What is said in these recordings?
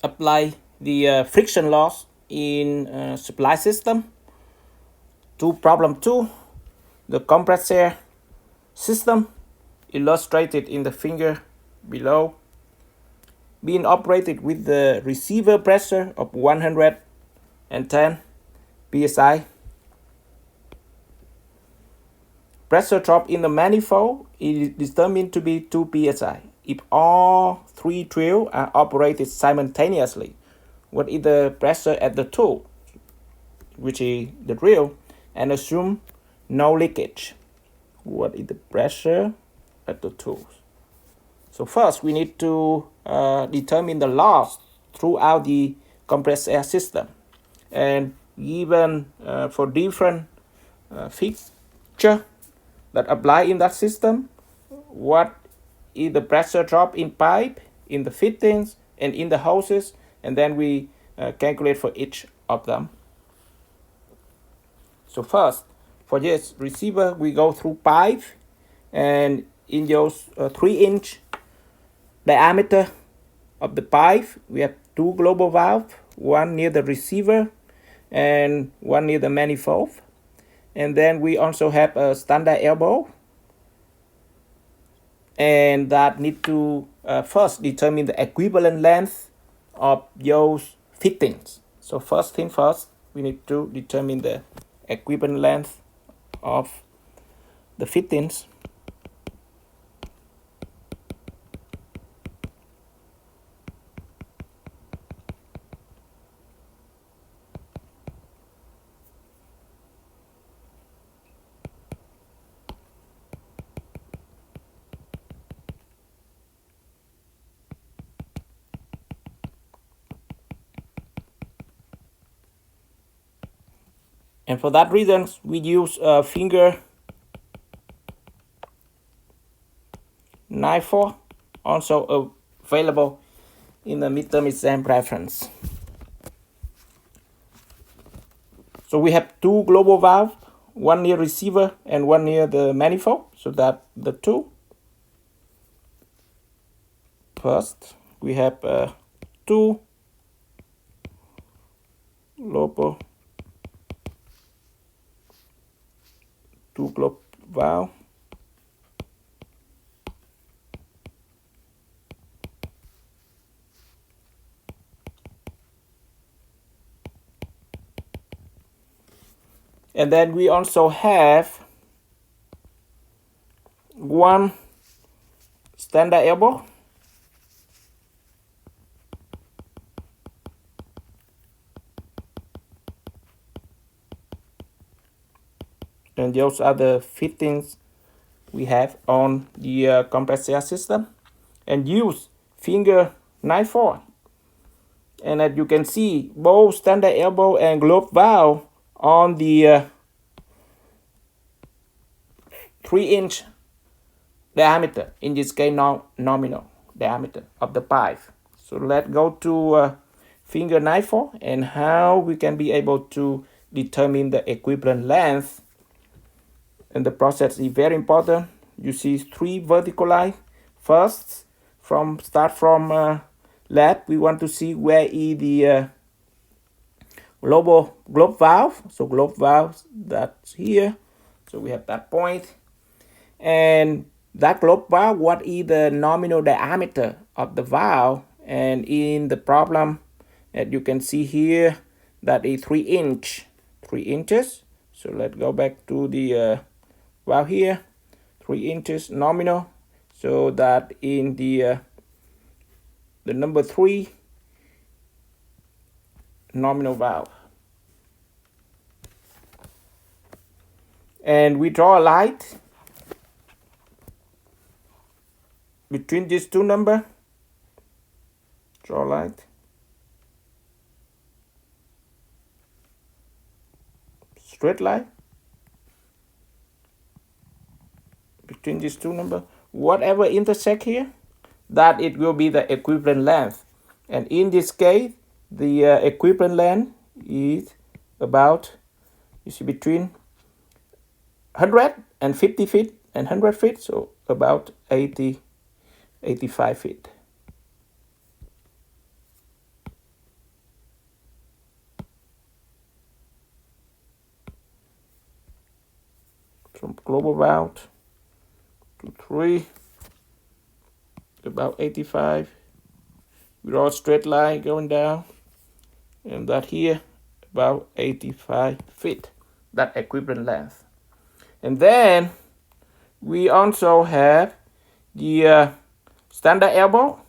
apply the friction loss in supply system. To problem 2, the compressed air system illustrated in the figure below, being operated with the receiver pressure of 110 psi. Pressure drop in the manifold is determined to be 2 psi. If all three drills are operated simultaneously, what is the pressure at the tool, which is the drill, and assume no leakage? What is the pressure at the tools? So first, we need to determine the loss throughout the compressed air system. And given for different fixture that apply in that system, what is the pressure drop in pipe, in the fittings, and in the hoses, and then we calculate for each of them. So first, for this receiver, we go through pipe, and in those 3-inch diameter of the pipe, we have two global valves, one near the receiver and one near the manifold. And then we also have a standard elbow, and that need to first determine the equivalent length of those fittings. So first thing first, we need to determine the equivalent length of the fittings. And for that reason, we use finger 9-4, also available in the midterm exam preference. So we have two global valves, one near receiver and one near the manifold. So that the two. First, we have two global valve. And then we also have one standard elbow. And those are the fittings we have on the compressed air system, and use finger 9-4. And as you can see, both standard elbow and globe valve on the 3-inch diameter, in this case nominal diameter of the pipe. So let's go to finger 9-4 and how we can be able to determine the equivalent length. And the process is very important. You see 3 vertical lines. First, start from left, we want to see where is the globe valve. So globe valve, that's here. So we have that point. And that globe valve, what is the nominal diameter of the valve? And in the problem, as you can see here, that is 3 inches. So let's go back to the valve here, 3 inches nominal. So that in the number 3 nominal valve. And we draw a line between these two numbers. Draw a line. Straight line between these two numbers. Whatever intersect here, that it will be the equivalent length. And in this case, the equivalent length is about, you see, between 150 feet and 100 feet, so about 85 feet. from global valve to 3, about 85. We draw a straight line going down, and that here about 85 feet, that equivalent length. And then we also have the standard elbow,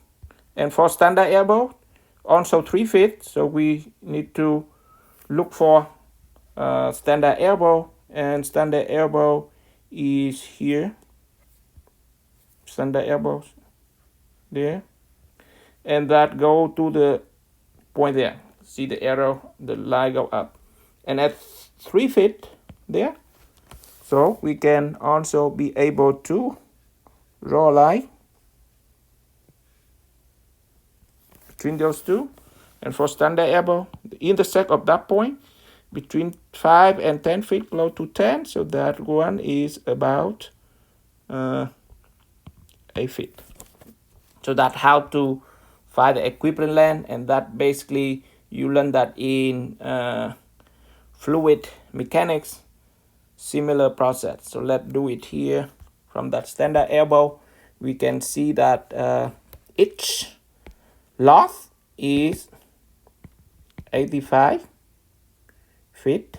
and for standard elbow also 3 feet, so we need to look for standard elbow, and standard elbow is here, standard elbows there, and that go to the point there. See the arrow, the line go up, and at 3 feet there, so we can also be able to draw a line between those two. And for standard elbow, the intersect of that point between 5 and 10 feet, below to 10, so that one is about 8 feet. So that's how to find the equivalent length, and that basically you learn that in fluid mechanics, similar process. So let's do it here. From that standard elbow, we can see that each loss is 85 feet,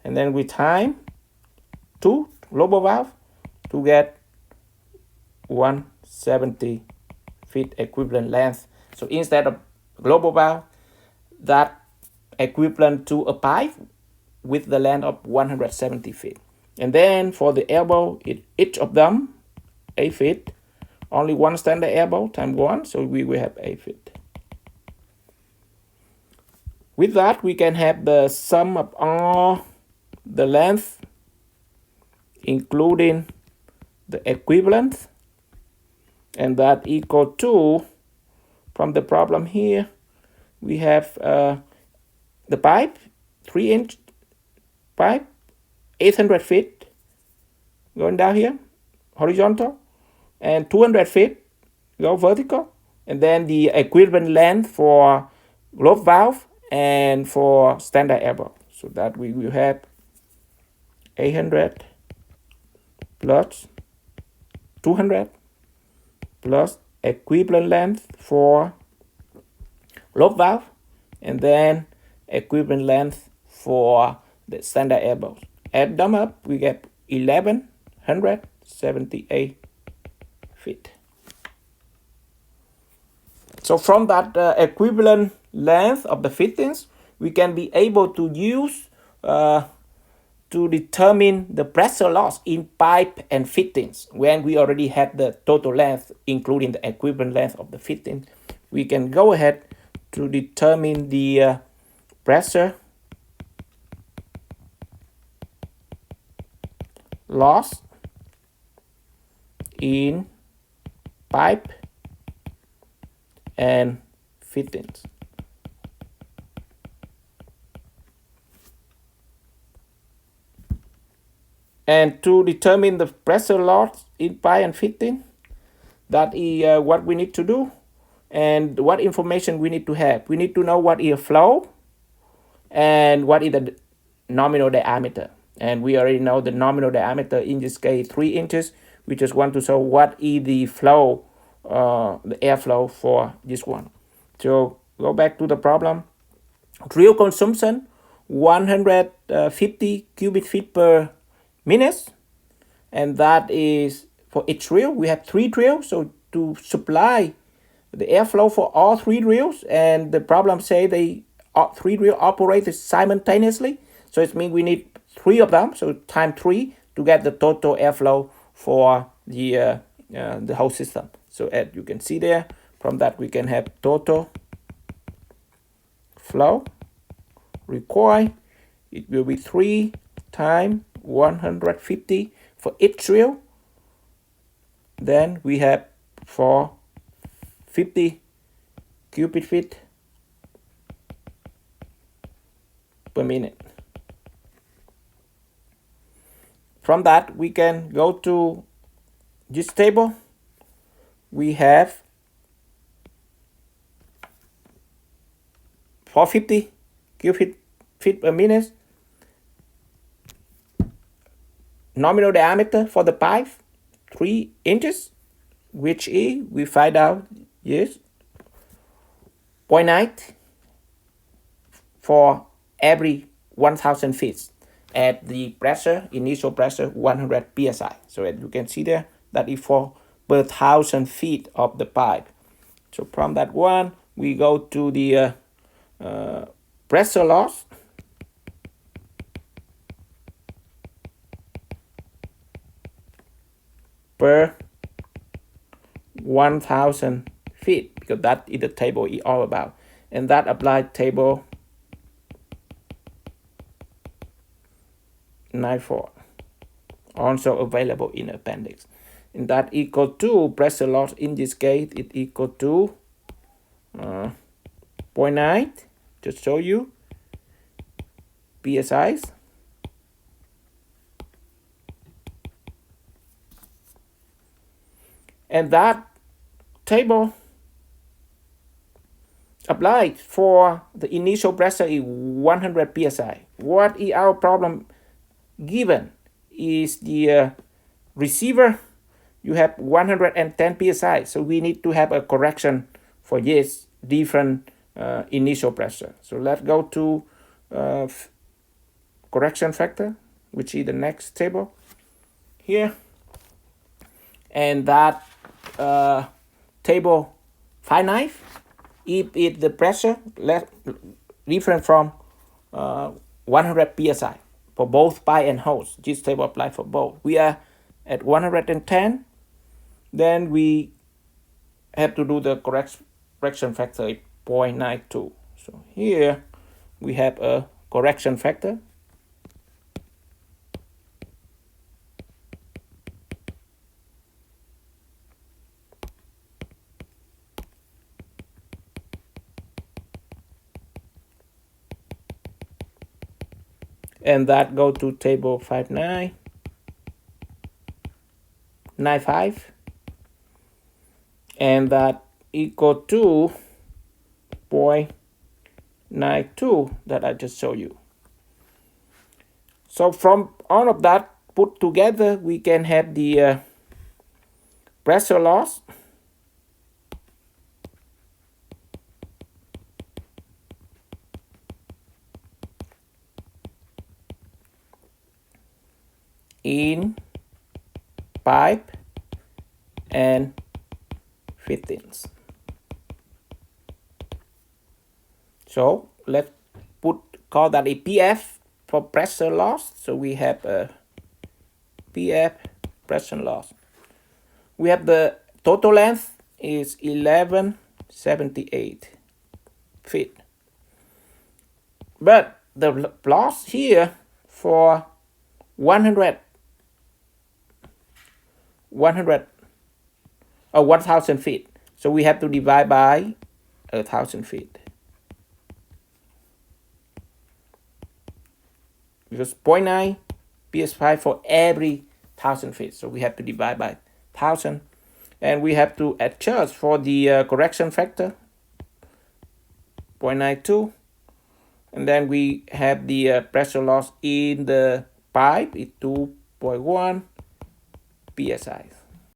and then we time 2 global valve to get 170 feet equivalent length. So instead of global valve, that equivalent to a pipe with the length of 170 feet. And then for the elbow, each of them 8 feet, only one standard elbow times 1, so we will have 8 feet. With that, we can have the sum of all the length, including the equivalent, and that equal to, from the problem here, we have the pipe, 3-inch pipe, 800 feet going down here, horizontal, and 200 feet go vertical, and then the equivalent length for glove valve and for standard elbow. So that we will have 800 plus 200 plus equivalent length for glove valve, and then equivalent length for the standard elbows. Add them up, we get 1178 feet. So from that equivalent length of the fittings, we can be able to use to determine the pressure loss in pipe and fittings. When we already had the total length, including the equivalent length of the fitting, we can go ahead to determine the pressure loss in pipe and fittings. And to determine the pressure loss in pipe and fitting, that is what we need to do, and what information we need to have. We need to know what is flow and what is the nominal diameter. And we already know the nominal diameter, in this case 3 inches. We just want to show what is the flow, the airflow for this one. So go back to the problem. Drill consumption 150 cubic feet per minute, and that is for each drill. We have 3 drills, so to supply the airflow for all 3 drills, and the problem say they 3 drills operate simultaneously, so it means we need 3 of them, so times 3 to get the total airflow for the whole system. So as you can see there, from that we can have total flow required. It will be 3 times 150 for each drill. Then we have for 50 cubic feet per minute. From that, we can go to this table. We have for 50 cubic feet per minute, nominal diameter for the pipe, 3 inches, which is, we find out, yes, 0.9 for every 1000 feet at the pressure, initial pressure 100 psi. So as you can see there, that is for per 1000 feet of the pipe. So from that one, we go to the pressure loss. Per 1000 feet, because that is the table is all about. And that applied table 94, also available in appendix. And that equal to pressure loss in this case, it equal to 0.9, just show you, PSI. And that table applied for the initial pressure is 100 psi. What is our problem given is the receiver, you have 110 psi, so we need to have a correction for this different initial pressure. So let's go to correction factor, which is the next table here. And that table 59, if the pressure different from 100 psi for both pipe and hose. This table applies for both. We are at 110, then we have to do the correction factor 0.92. So here we have a correction factor. And that go to table 5995, and that equal to 0.92 that I just showed you. So from all of that put together, we can have the pressure loss in pipe and fittings. So let's call that a PF for pressure loss. So we have a PF pressure loss. We have the total length is 1178 feet. But the loss here for 1000 feet. So we have to divide by 1000 feet. Because 0.9 psi for every 1000 feet. So we have to divide by 1000. And we have to adjust for the correction factor, 0.92. And then we have the pressure loss in the pipe is 2.1 psi.